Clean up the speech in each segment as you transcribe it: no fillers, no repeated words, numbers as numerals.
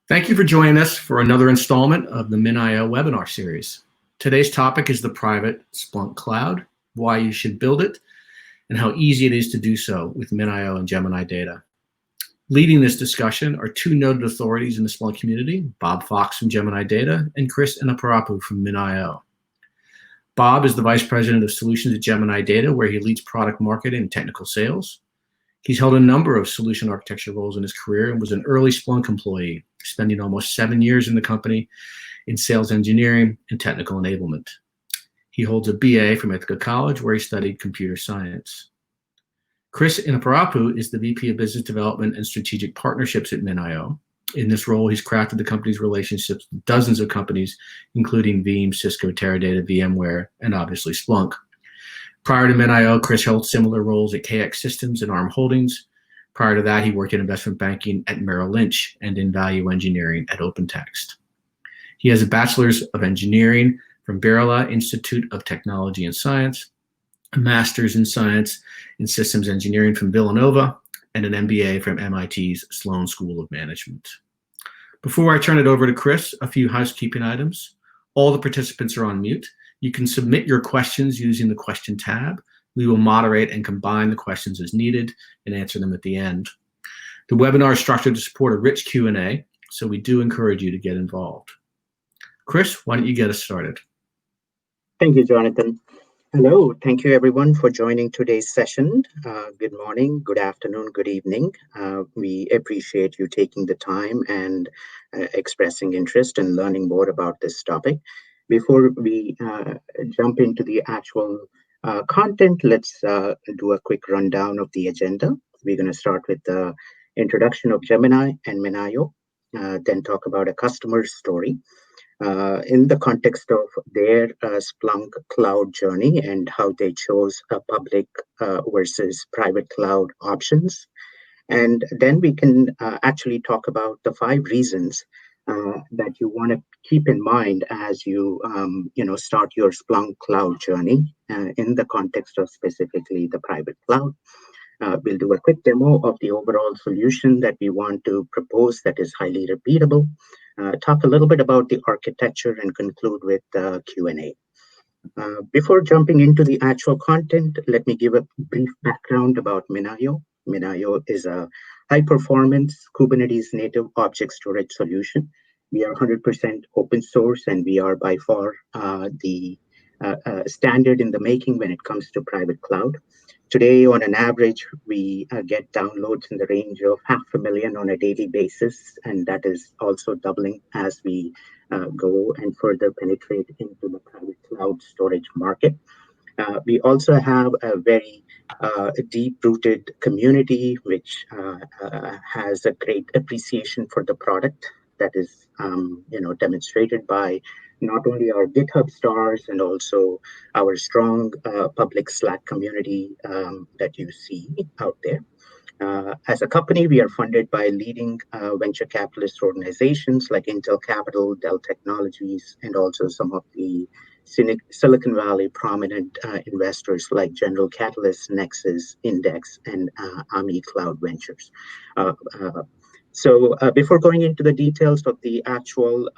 Thank you for joining us for another installment of the MinIO webinar series. Today's topic is the private Splunk Cloud, why you should build it, and how easy it is to do so with MinIO and Gemini data. Leading this discussion are two noted authorities in the Splunk community, Bob Fox from Gemini Data and Chris Inaparapu from MinIO. Bob is the Vice President of Solutions at Gemini Data, where he leads product marketing and technical sales. He's held a number of solution architecture roles in his career and was an early Splunk employee, spending almost 7 years in the company in sales engineering and technical enablement. He holds a BA from Ithaca College, where he studied computer science. Chris Inaparapu is the VP of Business Development and Strategic Partnerships at MinIO. In this role, he's crafted the company's relationships with dozens of companies, including Veeam, Cisco, Teradata, VMware, and obviously Splunk. Prior to MinIO, Chris held similar roles at KX Systems and ARM Holdings. Prior to that, he worked in investment banking at Merrill Lynch and in value engineering at OpenText. He has a Bachelor's of Engineering from Berla Institute of Technology and Science, a Master's in Science in Systems Engineering from Villanova, and an MBA from MIT's Sloan School of Management. Before I turn it over to Chris, a few housekeeping items. All the participants are on mute. You can submit your questions using the question tab. We will moderate and combine the questions as needed and answer them at the end. The webinar is structured to support a rich Q&A, so we do encourage you to get involved. Chris, why don't you get us started? Thank you, Jonathan. Hello, thank you everyone for joining today's session. Good morning, good afternoon, good evening. We appreciate you taking the time and expressing interest in learning more about this topic. Before we jump into the actual content, let's do a quick rundown of the agenda. We're going to start with the introduction of Gemini and MinIO, then talk about a customer's story in the context of their Splunk Cloud journey and how they chose a public versus private cloud options. And then we can actually talk about the 5 reasons that you want to keep in mind as you start your Splunk Cloud journey in the context of specifically the private cloud. We'll do a quick demo of the overall solution that we want to propose that is highly repeatable, talk a little bit about the architecture, and conclude with the Q&A. Before jumping into the actual content, let me give a brief background about MinIO. MinIO is a high-performance Kubernetes native object storage solution. We are 100% open source, and we are by far the standard in the making when it comes to private cloud. Today, on an average, we get downloads in the range of 500,000 on a daily basis, and that is also doubling as we go and further penetrate into the private cloud storage market. We also have a very deep-rooted community, which has a great appreciation for the product that is demonstrated by not only our GitHub stars and also our strong public Slack community that you see out there. As a company, we are funded by leading venture capitalist organizations like Intel Capital, Dell Technologies, and also some of the Silicon Valley prominent investors like General Catalyst, Nexus, Index, and Ami Cloud Ventures. So before going into the details of the actual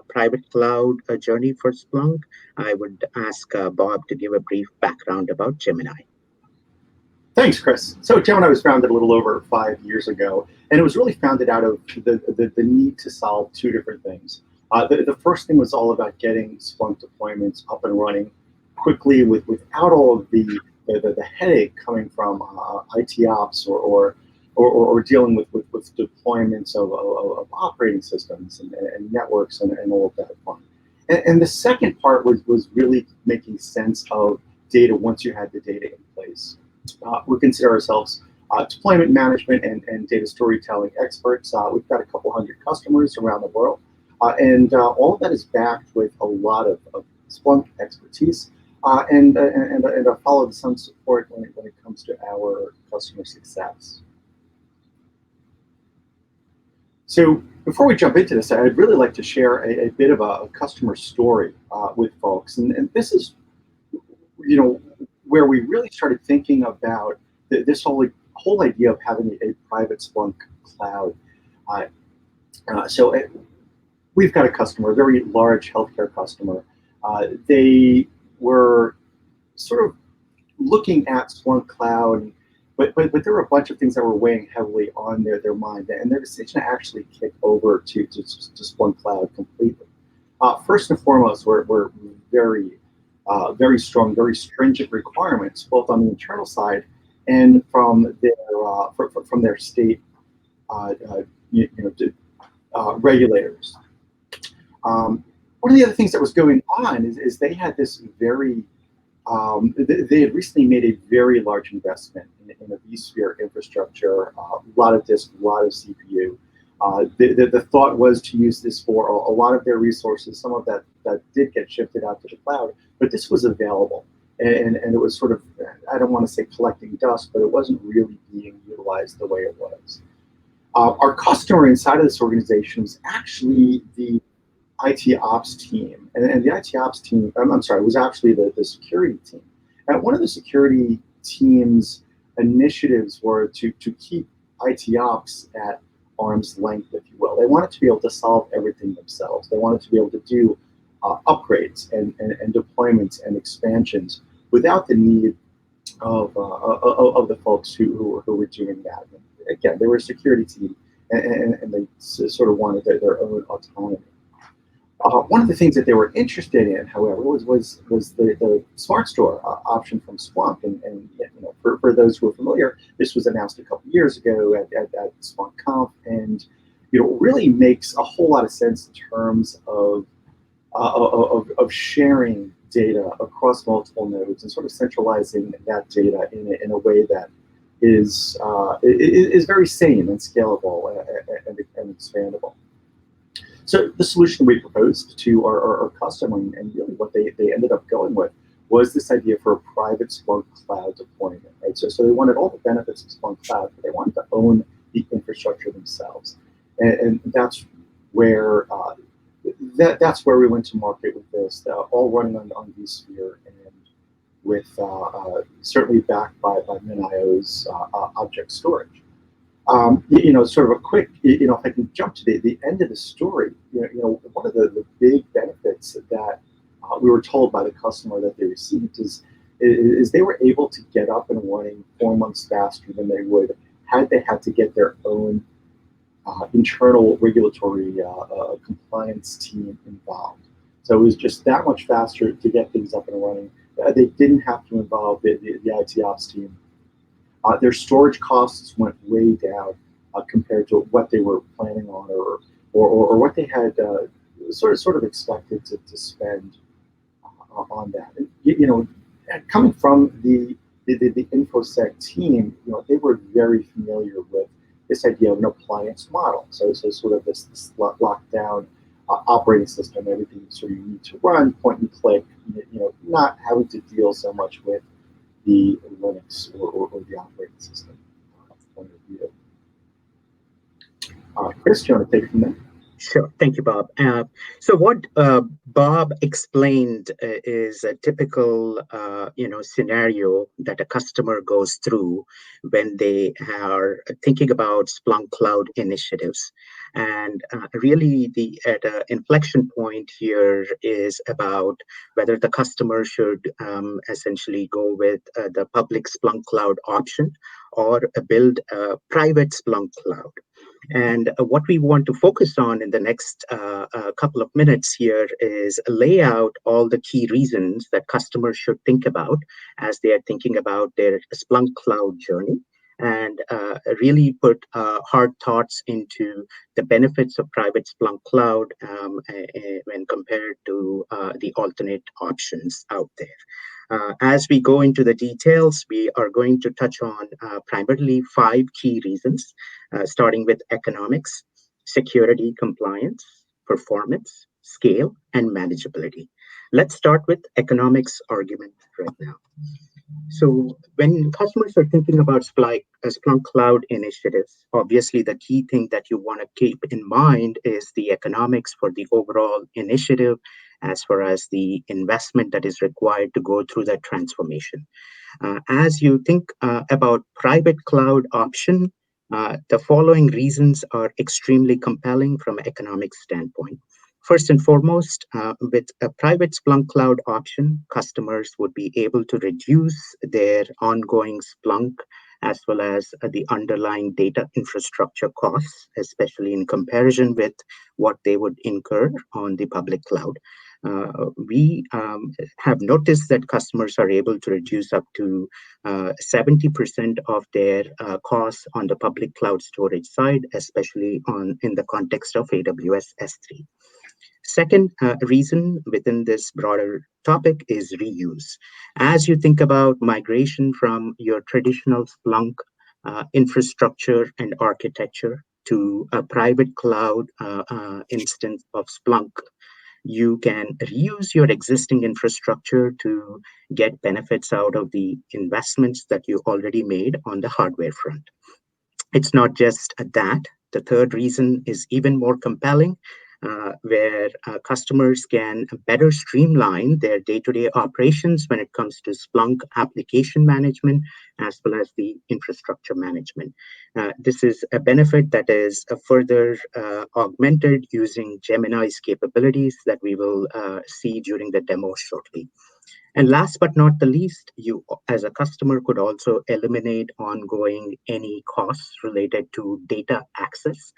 private cloud journey for Splunk, I would ask Bob to give a brief background about Gemini. Thanks, Chris. So Gemini was founded a little over 5 years ago, and it was really founded out of the need to solve 2 different things. The first thing was all about getting Splunk deployments up and running quickly without all of the headache coming from IT ops or dealing with deployments of operating systems and networks and all of that fun. And the second part was really making sense of data once you had the data in place. We consider ourselves deployment management and data storytelling experts. We've got a couple hundred customers around the world. And all of that is backed with a lot of Splunk expertise and a follow-the-sun support when it comes to our customer success. So before we jump into this, I'd really like to share a bit of a customer story with folks. And this is, where we really started thinking about this whole idea of having a private Splunk cloud. We've got a customer, a very large healthcare customer. They were sort of looking at Splunk Cloud, but there were a bunch of things that were weighing heavily on their mind, and their decision to actually kick over to Splunk Cloud completely. First and foremost, were very strong, very stringent requirements, both on the internal side and from their state regulators. One of the other things that was going on is they had this they had recently made a very large investment in a vSphere infrastructure, a lot of disk, a lot of CPU. The thought was to use this for a lot of their resources. Some of that did get shifted out to the cloud, but this was available. And it was sort of, I don't want to say collecting dust, but it wasn't really being utilized the way it was. Our customer inside of this organization was actually the IT ops team, and the IT ops team, I'm sorry, it was actually the security team. And one of the security team's initiatives were to keep IT ops at arm's length, if you will. They wanted to be able to solve everything themselves. They wanted to be able to do upgrades and deployments and expansions without the need of the folks who were doing that. And again, they were a security team, and they sort of wanted their own autonomy. One of the things that they were interested in, however, was the SmartStore option from Splunk. And for those who are familiar, this was announced a couple years ago at Splunk Conf, and really makes a whole lot of sense in terms of sharing data across multiple nodes and sort of centralizing that data in a way that is very sane and scalable and expandable. So the solution we proposed to our customer, and really what they ended up going with, was this idea for a private Splunk Cloud deployment. Right? So they wanted all the benefits of Splunk Cloud, but they wanted to own the infrastructure themselves, and that's where we went to market with this, all running on vSphere, and with certainly backed by MinIO's object storage. Sort of a quick, if I can jump to the end of the story, one of the big benefits that we were told by the customer that they received is they were able to get up and running 4 months faster than they would had they had to get their own internal regulatory compliance team involved. So it was just that much faster to get things up and running. They didn't have to involve the IT ops team. Their storage costs went way down compared to what they were planning on, or what they had sort of expected to spend on that. And, coming from the InfoSec team, they were very familiar with this idea of an appliance model. So sort of this lockdown operating system, everything sort of you need to run, point and click, not having to deal so much with the Linux or the operating system point of view. Chris, do you want to take it from there? Sure. Thank you, Bob. So what Bob explained is a typical, scenario that a customer goes through when they are thinking about Splunk Cloud initiatives. And really, the inflection point here is about whether the customer should essentially go with the public Splunk Cloud option or build a private Splunk Cloud. And what we want to focus on in the next couple of minutes here is lay out all the key reasons that customers should think about as they are thinking about their Splunk Cloud journey, and really put hard thoughts into the benefits of private Splunk Cloud when compared to the alternate options out there. As we go into the details, we are going to touch on primarily 5 key reasons, starting with economics, security, compliance, performance, scale, and manageability. Let's start with economics argument right now. So when customers are thinking about Splunk Cloud initiatives, obviously the key thing that you want to keep in mind is the economics for the overall initiative, as far as the investment that is required to go through that transformation. As you think about private cloud option, The following reasons are extremely compelling from an economic standpoint. First and foremost, with a private Splunk Cloud option, customers would be able to reduce their ongoing Splunk as well as the underlying data infrastructure costs, especially in comparison with what they would incur on the public cloud. We have noticed that customers are able to reduce up to 70% of their costs on the public cloud storage side, especially in the context of AWS S3. Second reason within this broader topic is reuse. As you think about migration from your traditional Splunk infrastructure and architecture to a private cloud instance of Splunk, you can reuse your existing infrastructure to get benefits out of the investments that you already made on the hardware front. It's not just that. The third reason is even more compelling, where customers can better streamline their day-to-day operations when it comes to Splunk application management as well as the infrastructure management. This is a benefit that is further augmented using Gemini's capabilities that we will see during the demo shortly. And last but not the least, you as a customer could also eliminate ongoing any costs related to data access.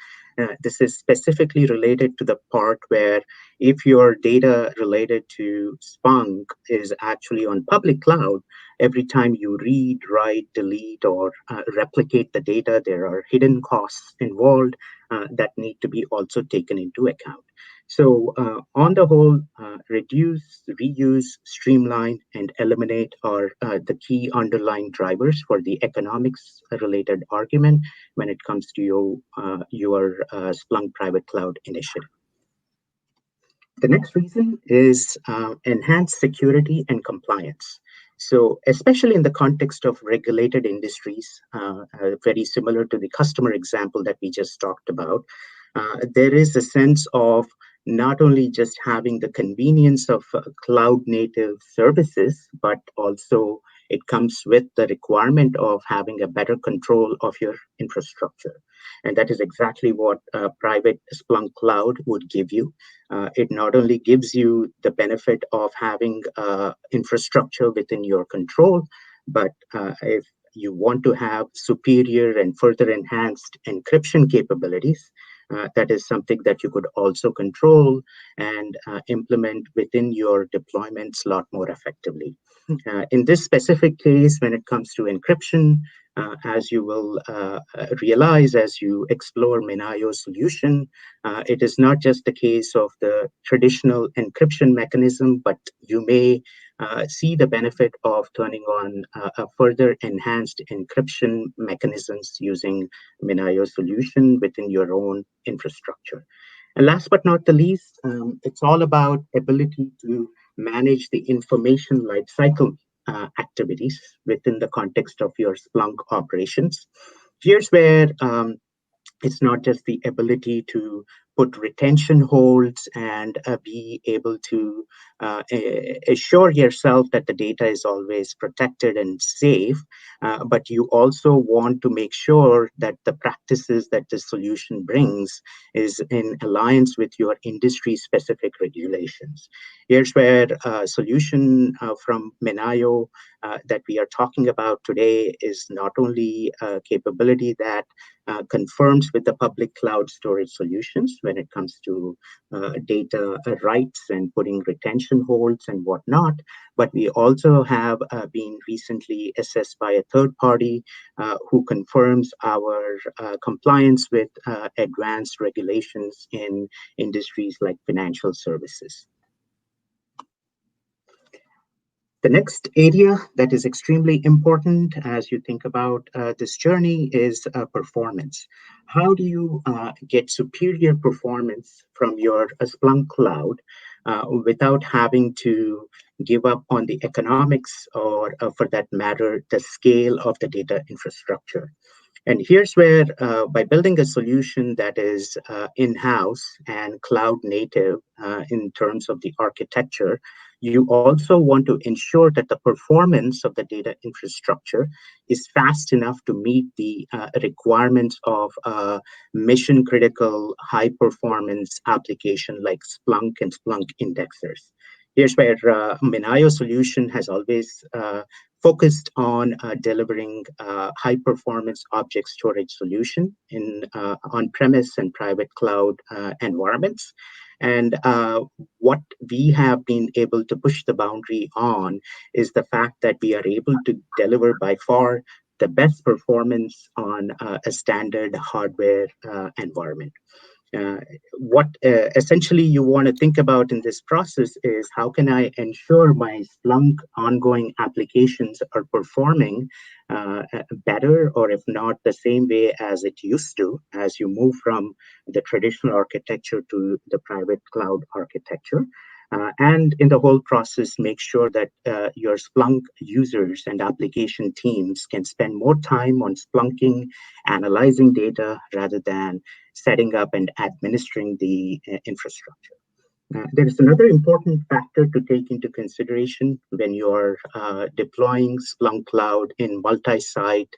This is specifically related to the part where if your data related to Splunk is actually on public cloud, every time you read, write, delete, or replicate the data, there are hidden costs involved that need to be also taken into account. So on the whole, reduce, reuse, streamline, and eliminate are the key underlying drivers for the economics related argument when it comes to your Splunk private cloud initiative. The next reason is enhanced security and compliance. So especially in the context of regulated industries, very similar to the customer example that we just talked about, there is a sense of not only just having the convenience of cloud native services, but also it comes with the requirement of having a better control of your infrastructure. And that is exactly what private Splunk Cloud would give you. It not only gives you the benefit of having infrastructure within your control, but if you want to have superior and further enhanced encryption capabilities, that is something that you could also control and implement within your deployments a lot more effectively. In this specific case, when it comes to encryption, as you will realize as you explore MinIO solution, it is not just the case of the traditional encryption mechanism, but you may see the benefit of turning on a further enhanced encryption mechanisms using MinIO solution within your own infrastructure. And last but not the least, it's all about ability to manage the information lifecycle activities within the context of your Splunk operations. Here's where it's not just the ability to put retention holds and be able to assure yourself that the data is always protected and safe, but you also want to make sure that the practices that the solution brings is in alliance with your industry-specific regulations. Here's where a solution from MinIO that we are talking about today is not only a capability that confirms with the public cloud storage solutions when it comes to data rights and putting retention holds and whatnot, but we also have been recently assessed by a third party who confirms our compliance with advanced regulations in industries like financial services. The next area that is extremely important as you think about this journey is performance. How do you get superior performance from your Splunk Cloud without having to give up on the economics or, for that matter, the scale of the data infrastructure? And here's where, by building a solution that is in-house and cloud native in terms of the architecture, you also want to ensure that the performance of the data infrastructure is fast enough to meet the requirements of mission critical high performance application like Splunk and Splunk indexers. Here's where MinIO solution has always focused on delivering high performance object storage solution in on-premise and private cloud environments. And what we have been able to push the boundary on is the fact that we are able to deliver by far the best performance on a standard hardware environment. What essentially you want to think about in this process is how can I ensure my Splunk ongoing applications are performing better, or if not the same way as it used to, as you move from the traditional architecture to the private cloud architecture. And in the whole process, make sure that your Splunk users and application teams can spend more time on Splunking, analyzing data, rather than setting up and administering the infrastructure. There is another important factor to take into consideration when you're deploying Splunk Cloud in multi-site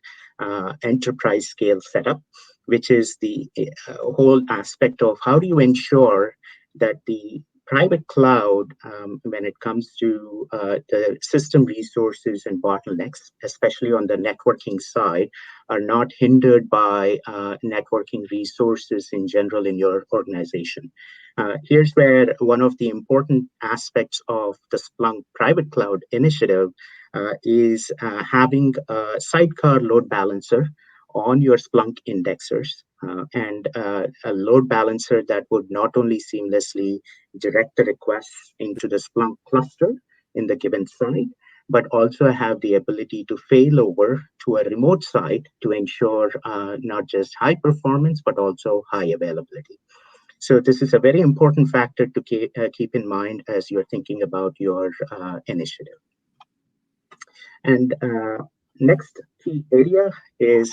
enterprise scale setup, which is the whole aspect of how do you ensure that the private cloud, when it comes to the system resources and bottlenecks, especially on the networking side, are not hindered by networking resources in general in your organization. Here's where one of the important aspects of the Splunk private cloud initiative is having a sidecar load balancer on your Splunk indexers, and a load balancer that would not only seamlessly direct the requests into the Splunk cluster in the given site, but also have the ability to fail over to a remote site to ensure not just high performance, but also high availability. So this is a very important factor to keep in mind as you're thinking about your initiative. And next key area is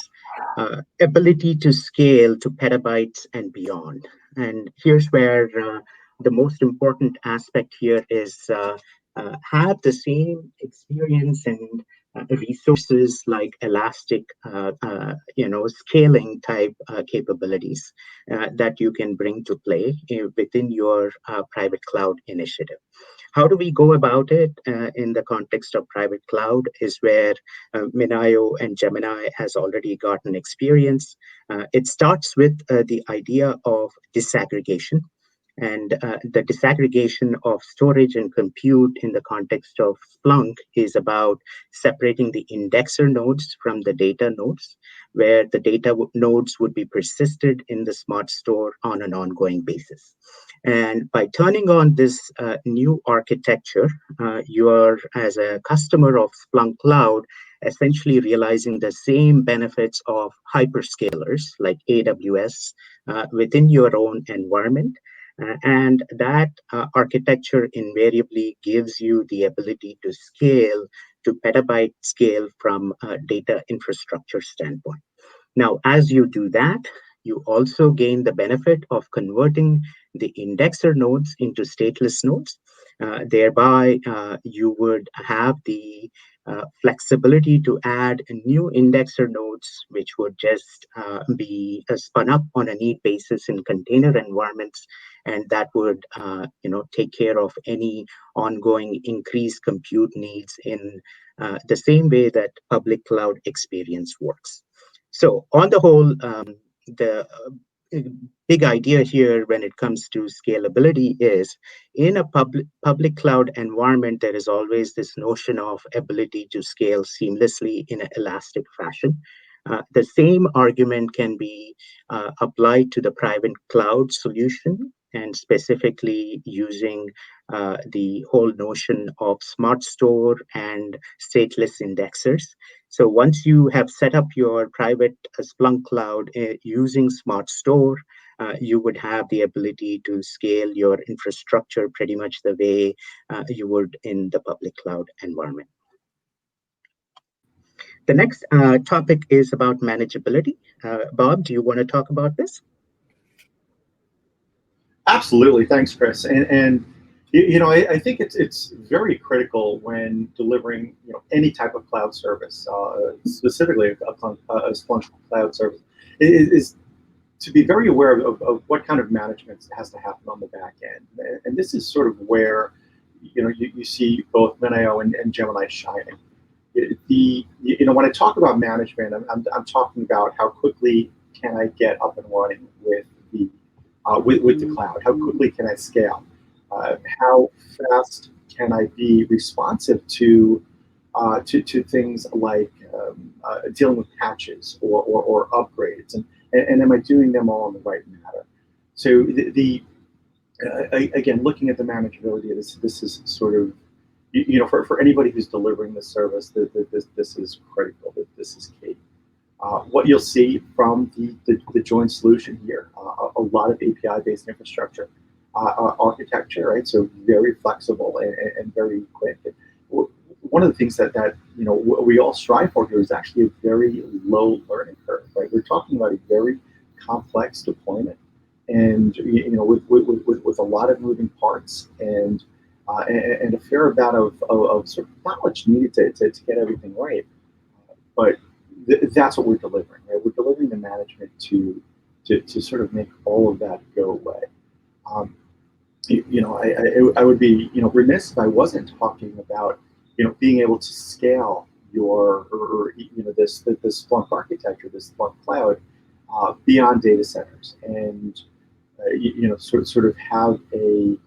ability to scale to petabytes and beyond. And here's where the most important aspect here is have the same experience and resources like elastic, scaling type capabilities that you can bring to play within your private cloud initiative. How do we go about it in the context of private cloud is where MinIO and Gemini has already gotten experience. It starts with the idea of disaggregation. And the disaggregation of storage and compute in the context of Splunk is about separating the indexer nodes from the data nodes, where the data nodes would be persisted in the SmartStore on an ongoing basis. And by turning on this new architecture, you are, as a customer of Splunk Cloud, essentially realizing the same benefits of hyperscalers like AWS within your own environment. And that architecture invariably gives you the ability to scale to petabyte scale from a data infrastructure standpoint. Now, as you do that, you also gain the benefit of converting the indexer nodes into stateless nodes. Thereby, you would have the flexibility to add new indexer nodes, which would just be spun up on a need basis in container environments, and that would take care of any ongoing increased compute needs in the same way that public cloud experience works. So on the whole, the big idea here when it comes to scalability is in a public cloud environment, there is always this notion of ability to scale seamlessly in an elastic fashion. The same argument can be applied to the private cloud solution, and specifically using the whole notion of SmartStore and stateless indexers. So once you have set up your private Splunk Cloud using SmartStore, you would have the ability to scale your infrastructure pretty much the way you would in the public cloud environment. The next topic is about manageability. Bob, do you want to talk about this? Absolutely, thanks, Chris. And I think it's very critical when delivering any type of cloud service, specifically a Splunk Cloud service, is to be very aware of what kind of management has to happen on the back end. And this is sort of where you see both MinIO and Gemini shining. When I talk about management, I'm talking about how quickly can I get up and running with the cloud? How quickly can I scale? How fast can I be responsive to things like dealing with patches or upgrades, and am I doing them all in the right manner? So again, looking at the manageability of this is sort of for anybody who's delivering the service, this is critical. This is key. What you'll see from the joint solution here, a lot of API-based infrastructure architecture, right? So very flexible and very quick. One of the things that we all strive for here is actually a very low learning curve, right? We're talking about a very complex deployment, and with a lot of moving parts and a fair amount of sort of knowledge needed to get everything right. But that's what we're delivering, right? We're delivering the management to sort of make all of that go away. I would be remiss if I wasn't talking about being able to scale your this Splunk architecture, this Splunk Cloud, beyond data centers, and sort of have a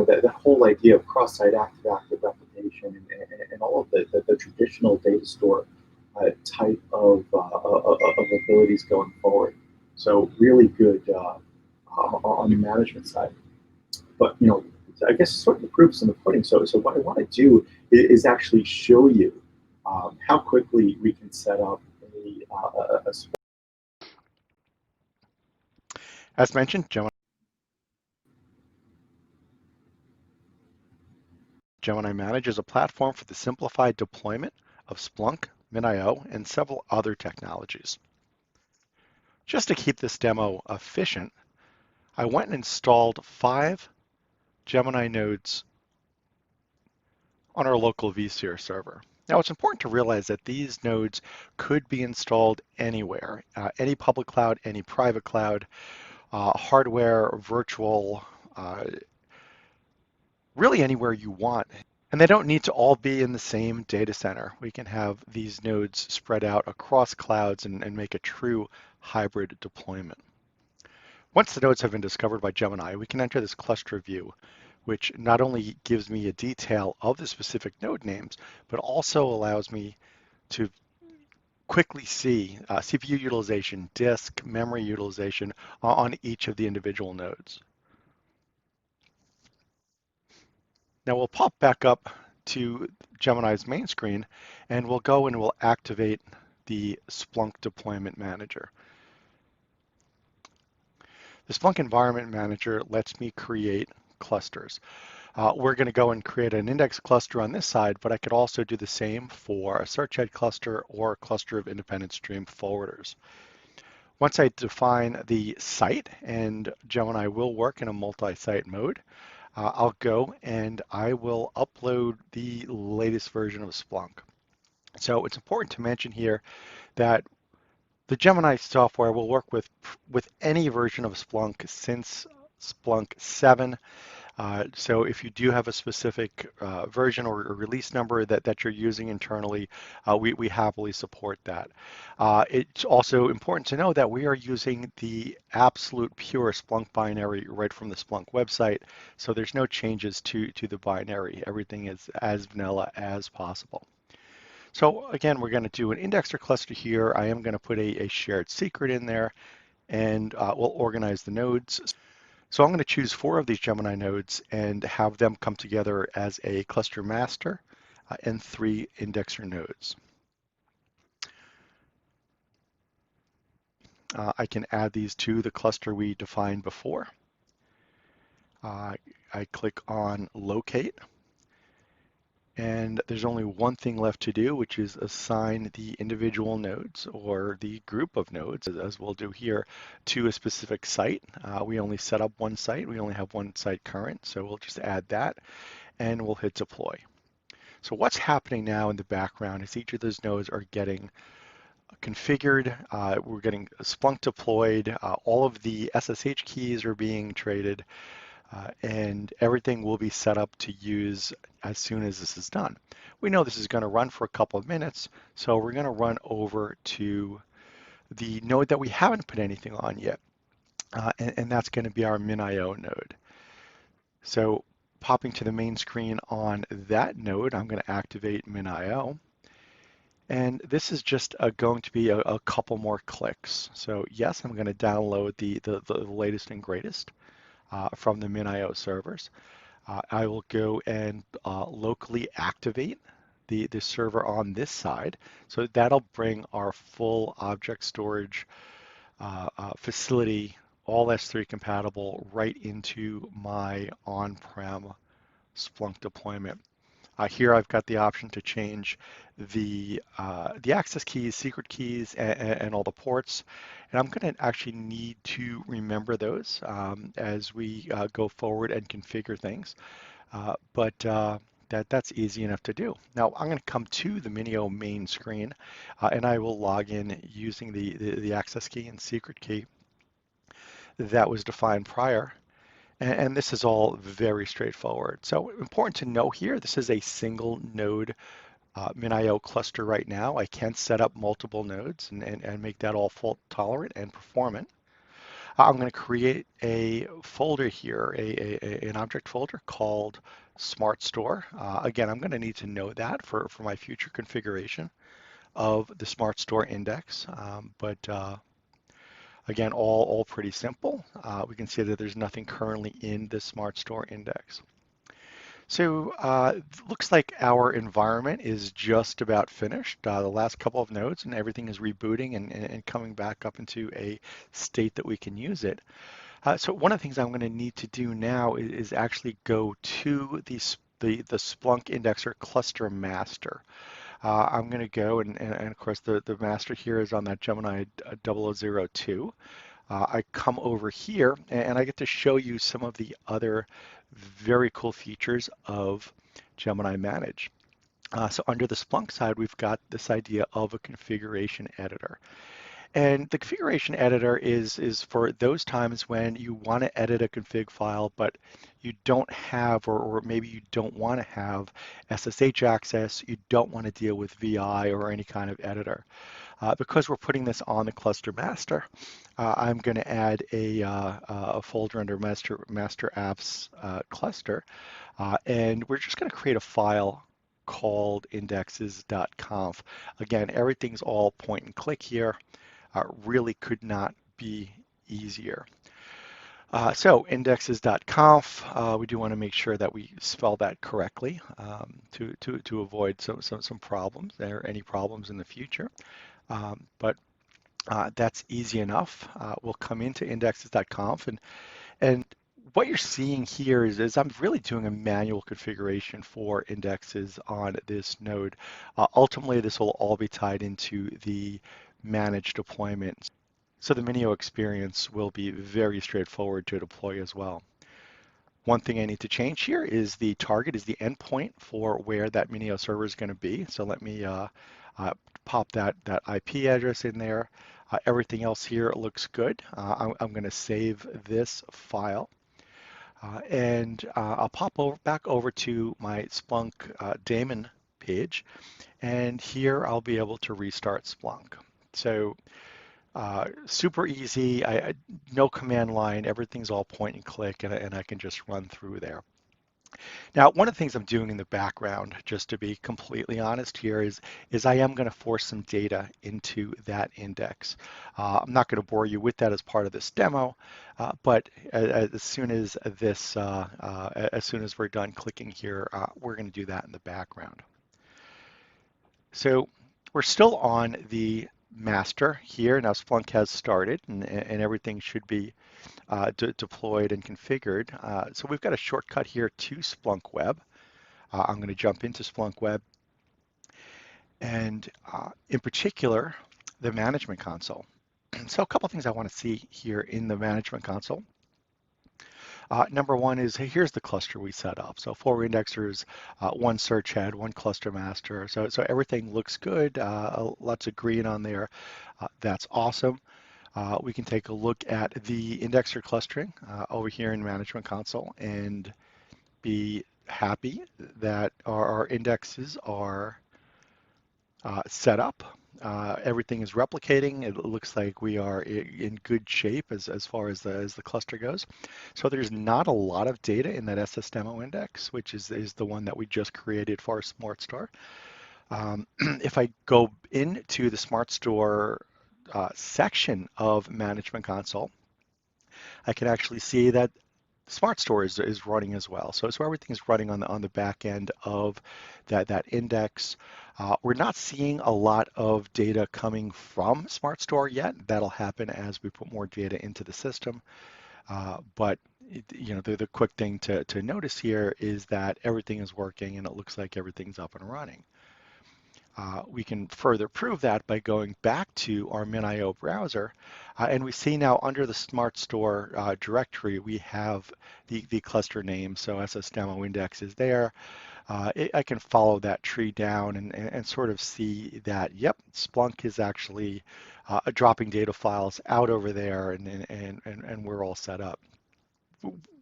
that whole idea of cross-site active replication and all of the traditional data store type of abilities going forward. So really good on the management side. But I guess sort of the proof's in the pudding. So what I want to do is actually show you how quickly we can set up a As mentioned, Gemini Manage is a platform for the simplified deployment of Splunk, MinIO, and several other technologies. Just to keep this demo efficient, I went and installed 5 Gemini nodes on our local vSphere server. Now, it's important to realize that these nodes could be installed anywhere, any public cloud, any private cloud, hardware, virtual, really anywhere you want. And they don't need to all be in the same data center. We can have these nodes spread out across clouds and make a true hybrid deployment. Once the nodes have been discovered by Gemini, we can enter this cluster view, which not only gives me a detail of the specific node names, but also allows me to quickly see CPU utilization, disk, memory utilization on each of the individual nodes. Now we'll pop back up to Gemini's main screen, and we'll go and we'll activate the Splunk Deployment Manager. The Splunk Environment Manager lets me create clusters. We're going to go and create an index cluster on this side, but I could also do the same for a search head cluster or a cluster of independent stream forwarders. Once I define the site, and Gemini will work in a multi-site mode, I'll go and I will upload the latest version of Splunk. So it's important to mention here that the Gemini software will work with any version of Splunk since Splunk 7. So if you do have a specific version or release number that you're using internally, we happily support that. It's also important to know that we are using the absolute pure Splunk binary right from the Splunk website, so there's no changes to the binary. Everything is as vanilla as possible. So again, we're going to do an indexer cluster here. I am going to put a shared secret in there, and we'll organize the nodes. So I'm going to choose 4 of these Gemini nodes and have them come together as a cluster master and 3 indexer nodes. I can add these to the cluster we defined before. I click on locate, And there's only one thing left to do, which is assign the individual nodes or the group of nodes, as we'll do here, to a specific site. We only set up one site. We only have one site current, so we'll just add that and we'll hit deploy. So what's happening now in the background is each of those nodes are getting configured. We're getting Splunk deployed. All of the SSH keys are being traded. And everything will be set up to use as soon as this is done. We know this is going to run for a couple of minutes, so we're going to run over to the node that we haven't put anything on yet, and that's going to be our MinIO node. So popping to the main screen on that node, I'm going to activate MinIO. And this is just going to be a couple more clicks. So yes, I'm going to download the latest and greatest from the MinIO servers. I will go and locally activate the server on this side. So that'll bring our full object storage facility, all S3 compatible, right into my on-prem Splunk deployment. Here I've got the option to change the access keys, secret keys, and all the ports. And I'm going to actually need to remember those as we go forward and configure things. But that's easy enough to do. Now I'm going to come to the MinIO main screen, and I will log in using the access key and secret key that was defined prior. And this is all very straightforward. So important to know here, this is a single node MinIO cluster right now. I can set up multiple nodes and make that all fault tolerant and performant. I'm going to create a folder here, an object folder called SmartStore. Again, I'm going to need to know that for my future configuration of the SmartStore index. Again, all pretty simple. We can see that there's nothing currently in the SmartStore index. So looks like our environment is just about finished. The last couple of nodes and everything is rebooting and coming back up into a state that we can use it. So one of the things I'm going to need to do now is actually go to the Splunk indexer cluster master. I'm going to go and of course the master here is on that Gemini 0002. I come over here and I get to show you some of the other very cool features of Gemini Manage. So under the Splunk side, we've got this idea of a configuration editor. And the configuration editor is for those times when you want to edit a config file, but you don't have, or maybe you don't want to have SSH access, you don't want to deal with VI or any kind of editor. Because we're putting this on the cluster master, I'm going to add a folder under master apps cluster, and we're just going to create a file called indexes.conf. Again, everything's all point and click here. Really could not be easier. So indexes.conf, we do want to make sure that we spell that correctly to avoid some problems. There are any problems in the future, but that's easy enough. We'll come into indexes.conf and what you're seeing here is I'm really doing a manual configuration for indexes on this node. Ultimately, this will all be tied into the managed deployment. So the MinIO experience will be very straightforward to deploy as well. One thing I need to change here is the target is the endpoint for where that MinIO server is going to be. So let me pop that IP address in there. Everything else here looks good. I'm going to save this file. And I'll pop back over to my Splunk daemon page. And here I'll be able to restart Splunk. So super easy, no command line, everything's all point and click, and I can just run through there. Now, one of the things I'm doing in the background, just to be completely honest here, is I am going to force some data into that index. I'm not going to bore you with that as part of this demo, but as soon as we're done clicking here, we're going to do that in the background. So we're still on the master here. Now Splunk has started and everything should be deployed and configured. So we've got a shortcut here to Splunk Web. I'm going to jump into Splunk Web, and in particular, the management console. So a couple things I want to see here in the management console. Number one is, hey, here's the cluster we set up. So 4 indexers, 1 search head, 1 cluster master. So everything looks good. Lots of green on there. That's awesome. We can take a look at the indexer clustering over here in Management Console and be happy that our indexes are set up. Everything is replicating. It looks like we are in good shape as far as the cluster goes. So there's not a lot of data in that SS demo index, which is the one that we just created for SmartStore. If I go into the SmartStore section of Management Console, I can actually see that SmartStore is running as well. So everything is running on the back end of that index. We're not seeing a lot of data coming from SmartStore yet. That'll happen as we put more data into the system. But the quick thing to notice here is that everything is working and it looks like everything's up and running. We can further prove that by going back to our MinIO browser, and we see now under the SmartStore directory, we have the cluster name. So SS demo index is there. I can follow that tree down and sort of see that, yep, Splunk is actually dropping data files out over there, and we're all set up.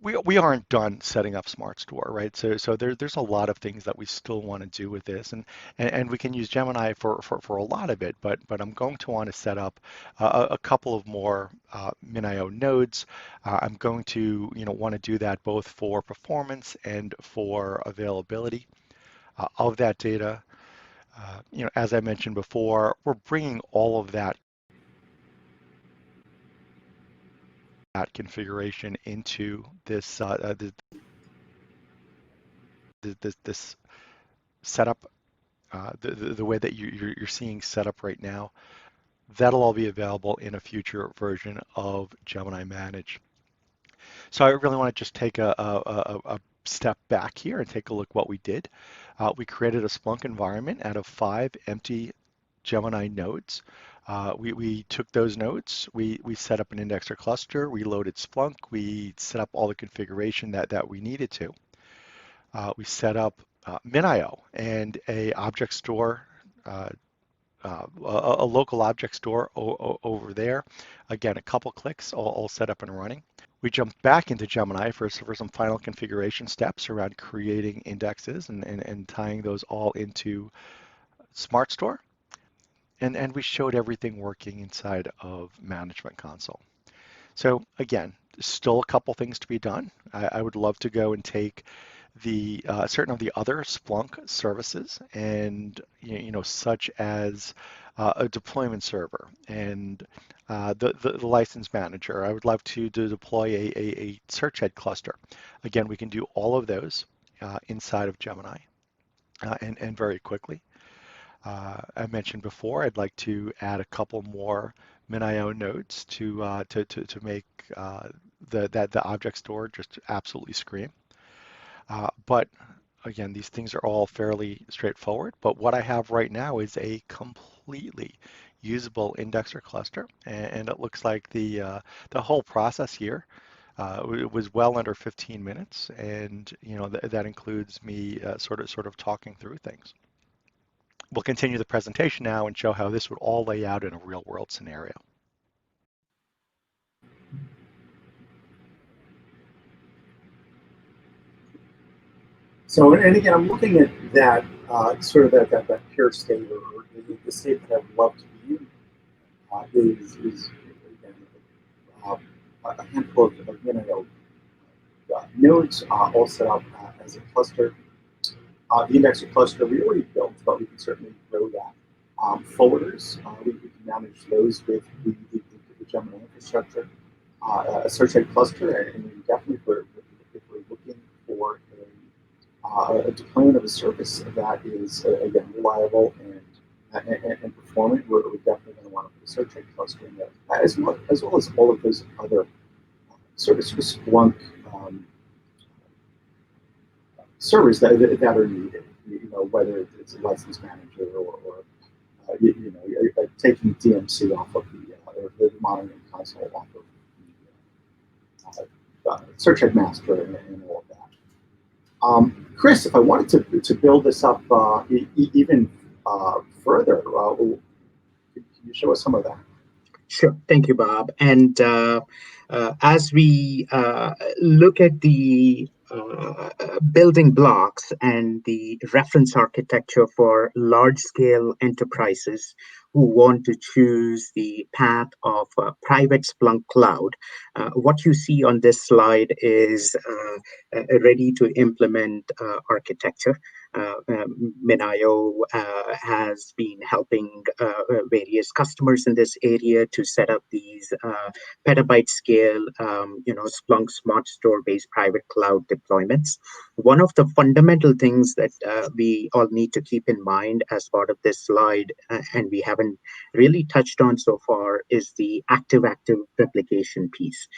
We aren't done setting up SmartStore, right? So there's a lot of things that we still want to do with this, and we can use Gemini for a lot of it, but I'm going to want to set up a couple of more MinIO nodes. I'm going to want to do that both for performance and for availability of that data. As I mentioned before, we're bringing all of that configuration into this this setup, the way that you're seeing setup right now. That'll all be available in a future version of Gemini Manage. So I really want to just take a step back here and take a look what we did. We created a Splunk environment out of 5 empty Gemini nodes. We took those nodes, we set up an indexer cluster, we loaded Splunk, we set up all the configuration that we needed to. We set up MinIO and a object store, a local object store over there. Again, a couple clicks, all set up and running. We jumped back into Gemini for some final configuration steps around creating indexes and tying those all into SmartStore. And we showed everything working inside of Management Console. So again, still a couple things to be done. I would love to go and take the certain of the other Splunk services and such as a deployment server and the license manager. I would love to deploy a search head cluster. Again, we can do all of those inside of Gemini and very quickly. I mentioned before, I'd like to add a couple more MinIO nodes to make the object store just absolutely scream. But again, these things are all fairly straightforward. But what I have right now is a completely usable indexer cluster, and it looks like the whole process here was well under 15 minutes, and that includes me sort of talking through things. We'll continue the presentation now and show how this would all lay out in a real-world scenario. So, and again, I'm looking at that sort of that pure state, or the state that I would love to be in, is again, a handful of MinIO nodes all set up as a cluster. The indexer cluster we already built, but we can certainly grow that. Folders, we can manage those with the Gemini infrastructure. A search head cluster, and definitely if we're looking for a deployment of a service that is again reliable and performant, we're definitely going to want to put a search head cluster in there, as well as all of those other sort of Splunk servers that are needed. Whether it's a license manager or taking DMC off of the monitoring console off of Search Headmaster and all of that. Chris, if I wanted to build this up even further, can you show us some of that? Sure. Thank you, Bob. And as we look at the building blocks and the reference architecture for large-scale enterprises who want to choose the path of private Splunk Cloud, what you see on this slide is a ready-to-implement architecture. MinIO has been helping various customers in this area to set up these petabyte scale, Splunk SmartStore based private cloud deployments. One of the fundamental things that we all need to keep in mind as part of this slide, and we haven't really touched on so far, is the active-active replication piece.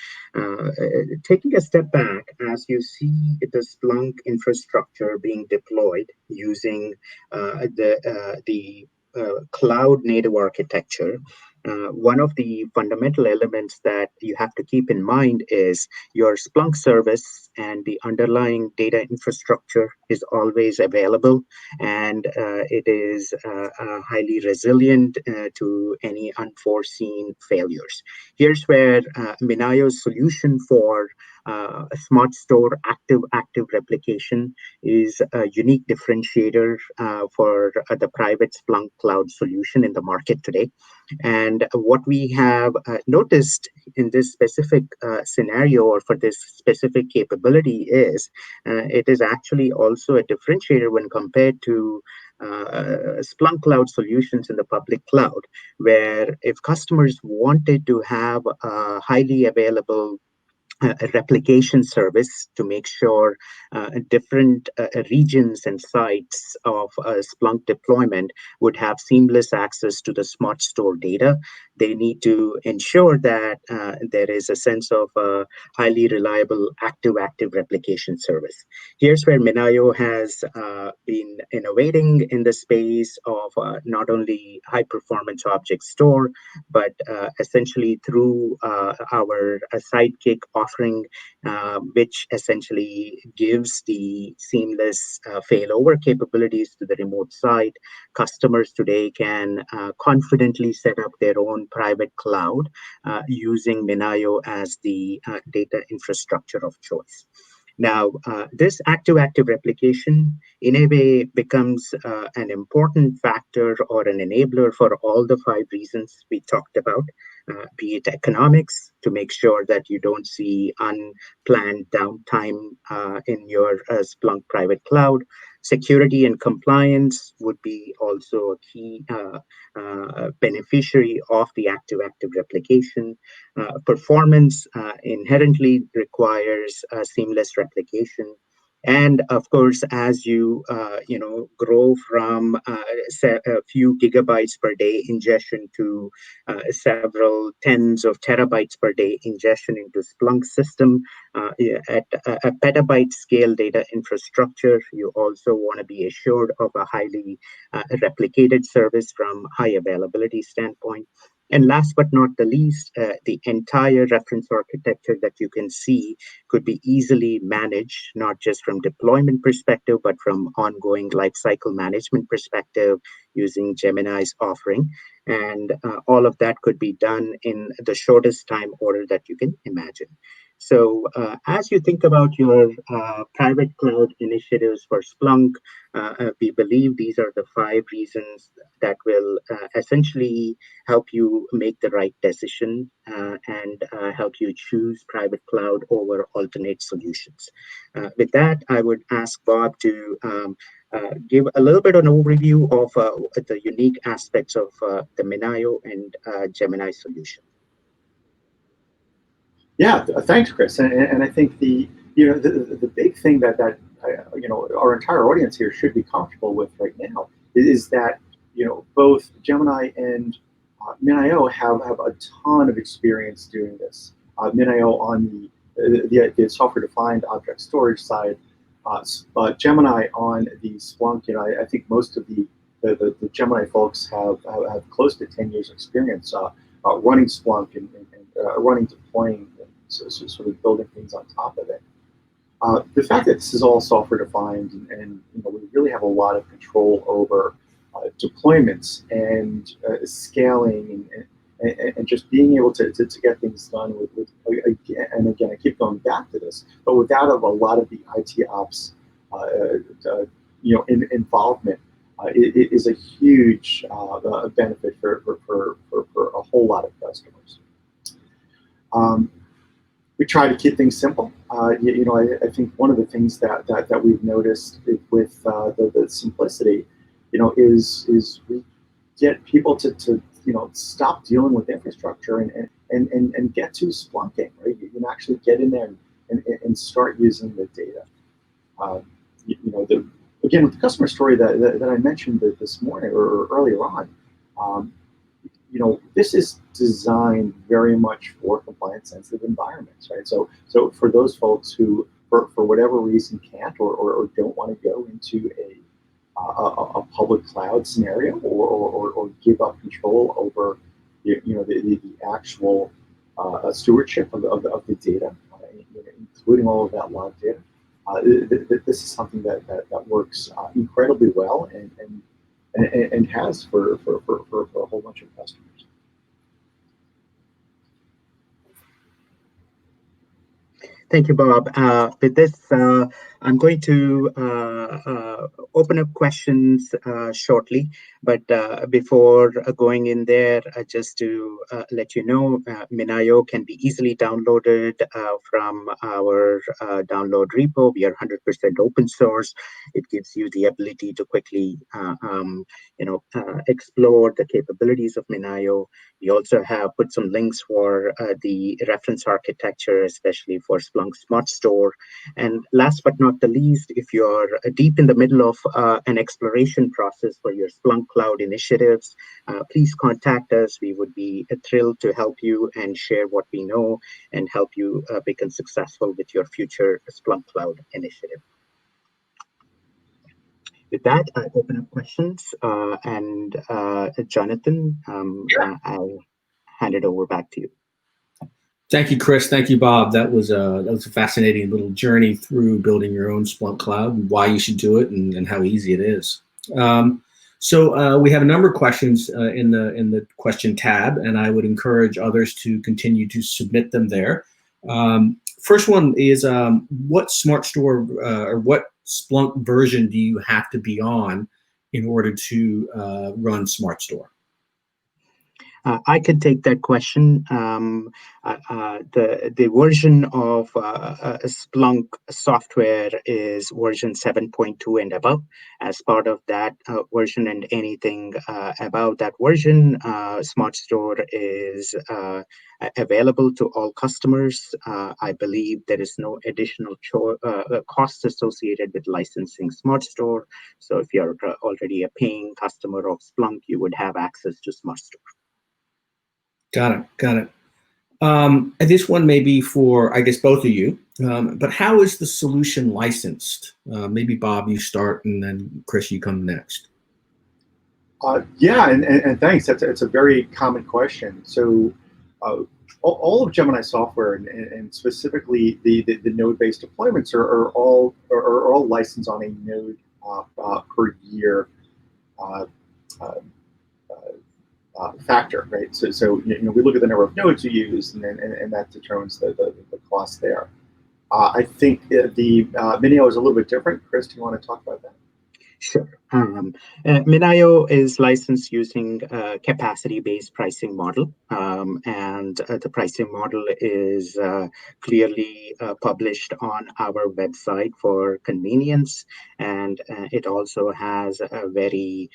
Taking a step back, as you see the Splunk infrastructure being deployed using the cloud native architecture, one of the fundamental elements that you have to keep in mind is your Splunk service and the underlying data infrastructure is always available, and it is highly resilient to any unforeseen failures. Here's where MinIO's solution for SmartStore active replication is a unique differentiator for the private Splunk Cloud solution in the market today. And what we have noticed in this specific scenario or for this specific capability is it is actually also a differentiator when compared to Splunk Cloud solutions in the public cloud, where if customers wanted to have a highly available a replication service to make sure different regions and sites of Splunk deployment would have seamless access to the SmartStore data. They need to ensure that there is a sense of highly reliable active replication service. Here's where MinIO has been innovating in the space of not only high performance object store, but essentially through our Sidekick offering, which essentially gives the seamless failover capabilities to the remote site. Customers today can confidently set up their own private cloud using MinIO as the data infrastructure of choice. Now, this active replication in a way becomes an important factor or an enabler for all the 5 reasons we talked about, be it economics, to make sure that you don't see unplanned downtime in your Splunk private cloud. Security and compliance would be also a key beneficiary of the active replication. Performance inherently requires seamless replication. And of course, as you grow from a few gigabytes per day ingestion to several tens of terabytes per day ingestion into Splunk system at a petabyte scale data infrastructure, you also want to be assured of a highly replicated service from high availability standpoint. And last but not the least, the entire reference architecture that you can see could be easily managed, not just from deployment perspective, but from ongoing lifecycle management perspective using Gemini's offering. And all of that could be done in the shortest time order that you can imagine. So as you think about your private cloud initiatives for Splunk, we believe these are the 5 reasons that will essentially help you make the right decision and help you choose private cloud over alternate solutions. With that, I would ask Bob to give a little bit of an overview of the unique aspects of the MinIO and Gemini solution. Yeah, thanks, Chris. And I think the big thing that our entire audience here should be comfortable with right now is that both Gemini and MinIO have a ton of experience doing this. MinIO on the software-defined object storage side, Gemini on the Splunk, I think most of the Gemini folks have close to 10 years experience running Splunk and running, deploying, and sort of building things on top of it. The fact that this is all software defined and we really have a lot of control over deployments and scaling and just being able to get things done with and again, I keep going back to this, but without a lot of the IT ops involvement is a huge benefit for a whole lot of customers. We try to keep things simple. I think one of the things that we've noticed with the simplicity, is we get people to stop dealing with infrastructure and get to Splunking, right? You can actually get in there and start using the data. Again, with the customer story that I mentioned this morning or earlier on, this is designed very much for compliance-sensitive environments, right? So for those folks who, for whatever reason, can't or don't want to go into a public cloud scenario or give up control over the actual stewardship of the data, including all of that log data, this is something that works incredibly well and has for a whole bunch of customers. Thank you, Bob. With this, I'm going to open up questions shortly. But before going in there, just to let you know, MinIO can be easily downloaded from our download repo. We are 100% open source. It gives you the ability to quickly, explore the capabilities of MinIO. We also have put some links for the reference architecture, especially for Splunk SmartStore. And last but not the least, if you're deep in the middle of an exploration process for your Splunk Cloud initiatives, please contact us. We would be thrilled to help you and share what we know and help you become successful with your future Splunk Cloud initiative. With that, I open up questions. And Jonathan, I'll hand it over back to you. Thank you, Chris. Thank you, Bob. That was a fascinating little journey through building your own Splunk Cloud, why you should do it, and how easy it is. So we have a number of questions in the question tab, and I would encourage others to continue to submit them there. First one is what SmartStore or what Splunk version do you have to be on in order to run SmartStore? I could take that question. The version of Splunk software is version 7.2 and above. As part of that version and anything above that version, SmartStore is available to all customers. I believe there is no additional costs associated with licensing SmartStore. So if you're already a paying customer of Splunk, you would have access to SmartStore. Got it. And this one may be for, I guess, both of you. But how is the solution licensed? Maybe Bob, you start, and then Chris, you come next. Yeah, and thanks. It's a very common question. So all of Gemini software and specifically the node-based deployments are all licensed on a node per year factor, right? So we look at the number of nodes you use, and that determines the cost there. I think the MinIO is a little bit different. Chris, do you want to talk about that? Sure. MinIO is licensed using a capacity-based pricing model, and the pricing model is clearly published on our website for convenience, and it also has a very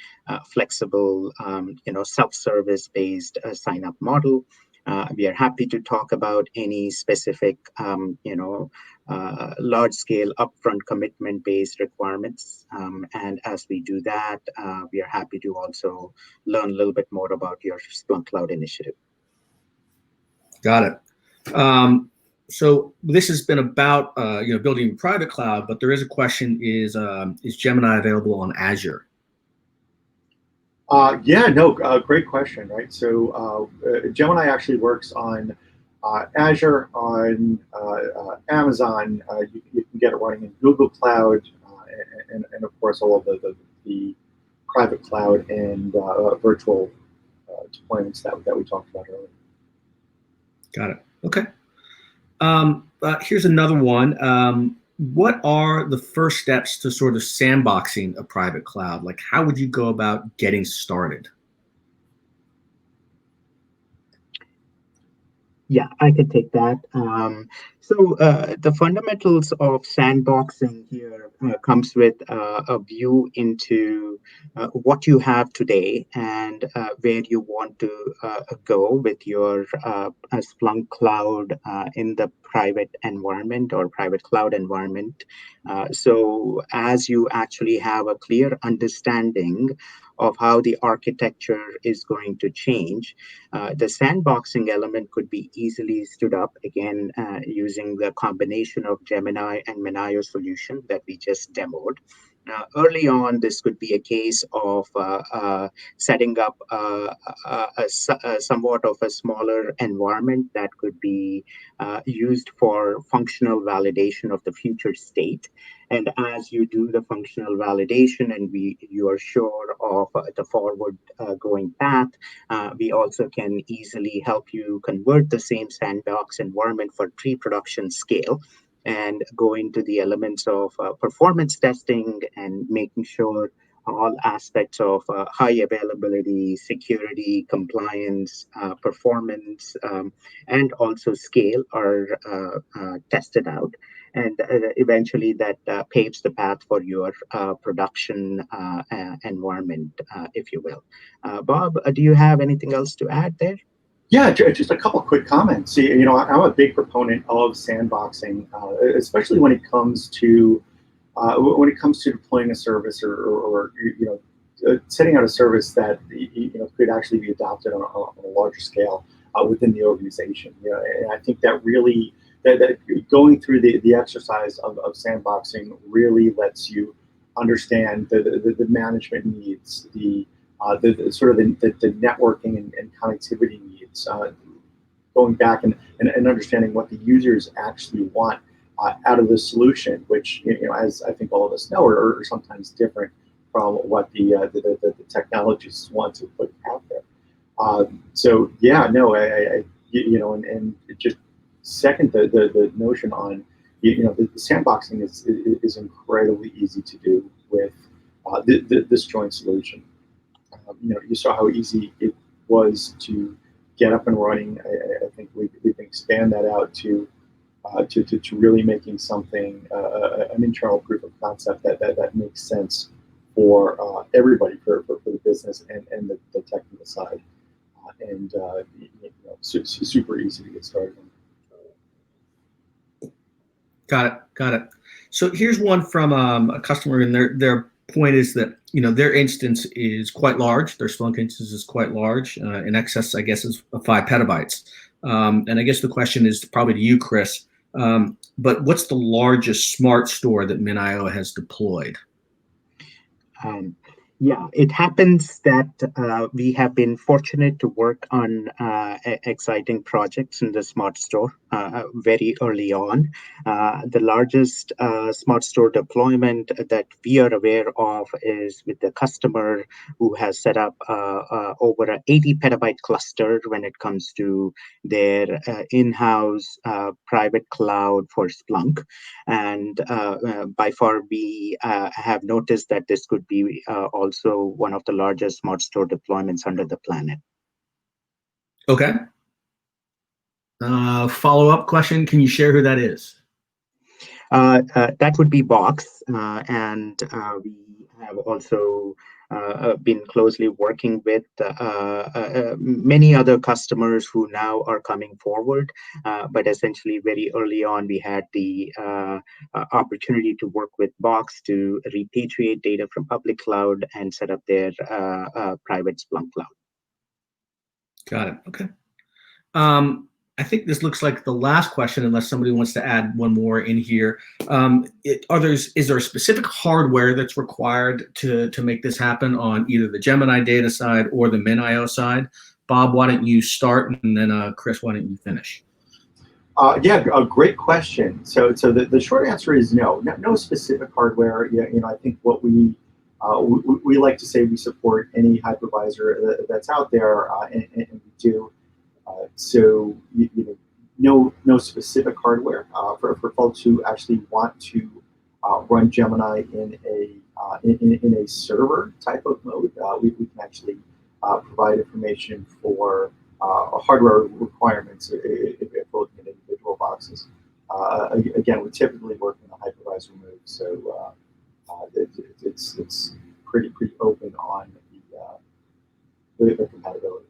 flexible, self-service-based sign-up model. We are happy to talk about any specific, large-scale upfront commitment-based requirements. And as we do that, we are happy to also learn a little bit more about your Splunk Cloud initiative. Got it. So this has been about building a private cloud, but there is a question: is Gemini available on Azure? Yeah, no, great question, right? So Gemini actually works on Azure, on Amazon. You can get it running in Google Cloud, and of course all of the private cloud and virtual deployments that we talked about earlier. Got it. Okay. Here's another one. What are the first steps to sort of sandboxing a private cloud? Like, how would you go about getting started? Yeah, I could take that. The fundamentals of sandboxing here comes with a view into what you have today and where you want to go with your Splunk Cloud in the private environment or private cloud environment. So as you actually have a clear understanding of how the architecture is going to change, the sandboxing element could be easily stood up again using the combination of Gemini and MinIO solution that we just demoed. Early on, this could be a case of setting up somewhat of a smaller environment that could be used for functional validation of the future state. And as you do the functional validation and you are sure of the forward going path, we also can easily help you convert the same sandbox environment for pre-production scale and go into the elements of performance testing and making sure all aspects of high availability, security, compliance, performance, and also scale are tested out. And eventually that paves the path for your production environment, if you will. Bob, do you have anything else to add there? Yeah, just a couple quick comments. See, I'm a big proponent of sandboxing, especially when it comes to deploying a service or setting out a service that could actually be adopted on a larger scale within the organization. And I think that really that going through the exercise of sandboxing really lets you understand the management needs, the sort of the networking and connectivity needs, going back and understanding what the users actually want out of the solution, which as I think all of us know, are sometimes different from what the technologists want to put out there. So yeah, no, I and just second the notion on the sandboxing is incredibly easy to do with this joint solution. You saw how easy it was to get up and running. I think we can expand that out to really making something an internal proof of concept that makes sense for everybody, for the business and the technical side, and super easy to get started on. Got it. So here's one from a customer, and their point is that their instance is quite large. Their Splunk instance is quite large, in excess, I guess, of 5 petabytes. And I guess the question is probably to you, Chris. But what's the largest SmartStore that MinIO has deployed? Yeah, it happens that we have been fortunate to work on exciting projects in the SmartStore very early on. The largest SmartStore deployment that we are aware of is with the customer who has set up over an 80 petabyte cluster when it comes to their in-house private cloud for Splunk. And by far, we have noticed that this could be also one of the largest SmartStore deployments under the planet. Okay. Follow-up question, can you share who that is? That would be Box, and we have also been closely working with many other customers who now are coming forward. But essentially, very early on, we had the opportunity to work with Box to repatriate data from public cloud and set up their private Splunk cloud. Got it. Okay. I think this looks like the last question, unless somebody wants to add one more in here. Is there a specific hardware that's required to make this happen on either the Gemini data side or the MinIO side? Bob, why don't you start, and then Chris, why don't you finish? Yeah, a great question. So the short answer is no specific hardware. I think what we like to say we support any hypervisor that's out there, and we do. So no specific hardware for folks who actually want to run Gemini in a server type of mode. We can actually provide information for hardware requirements if we're looking at individual boxes. Again, we typically work in the hypervisor mode, so it's pretty open on the compatibility.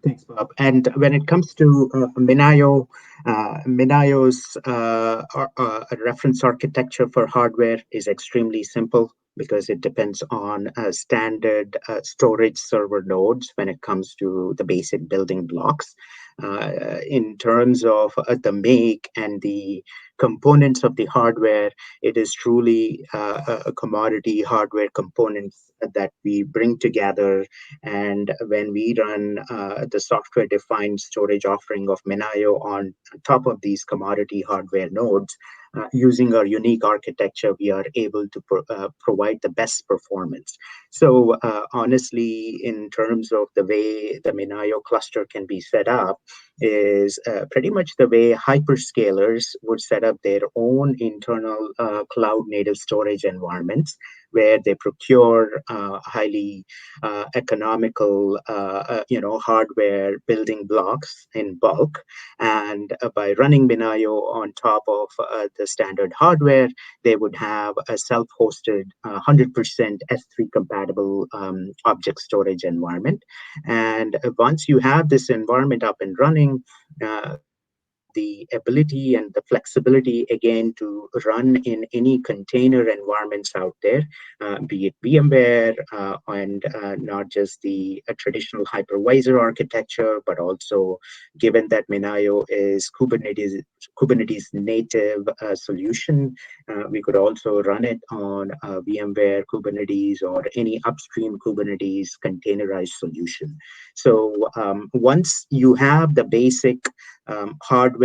Thanks, Bob. And when it comes to MinIO, MinIO's reference architecture for hardware is extremely simple because it depends on standard storage server nodes when it comes to the basic building blocks. In terms of the make and the components of the hardware, it is truly a commodity hardware components that we bring together. And when we run the software-defined storage offering of MinIO on top of these commodity hardware nodes, using our unique architecture, we are able to provide the best performance. So honestly, in terms of the way the MinIO cluster can be set up, is pretty much the way hyperscalers would set up their own internal cloud native storage environments, where they procure highly economical, hardware building blocks in bulk. And by running MinIO on top of the standard hardware, they would have a self-hosted 100% S3 compatible object storage environment. And once you have this environment up and running, the ability and the flexibility, again, to run in any container environments out there, be it VMware and not just the traditional hypervisor architecture, but also given that MinIO is Kubernetes native solution, we could also run it on VMware Kubernetes or any upstream Kubernetes containerized solution. So once you have the basic hardware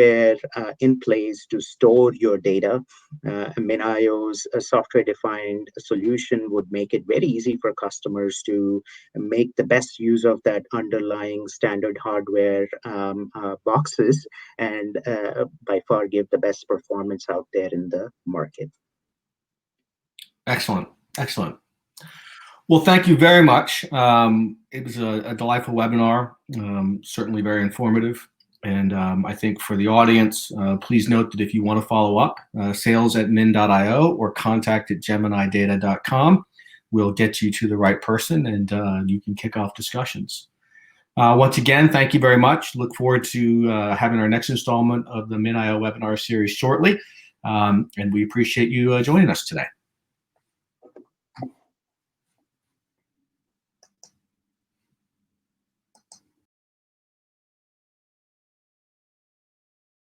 in place to store your data, MinIO's software-defined solution would make it very easy for customers to make the best use of that underlying standard hardware boxes and by far give the best performance out there in the market. Excellent. Excellent. Well, thank you very much. It was a delightful webinar, certainly very informative. And I think for the audience, please note that if you want to follow up, sales@min.io or contact@geminidata.com will get you to the right person, and you can kick off discussions. Once again, thank you very much. Look forward to having our next installment of the MinIO webinar series shortly. And we appreciate you joining us today.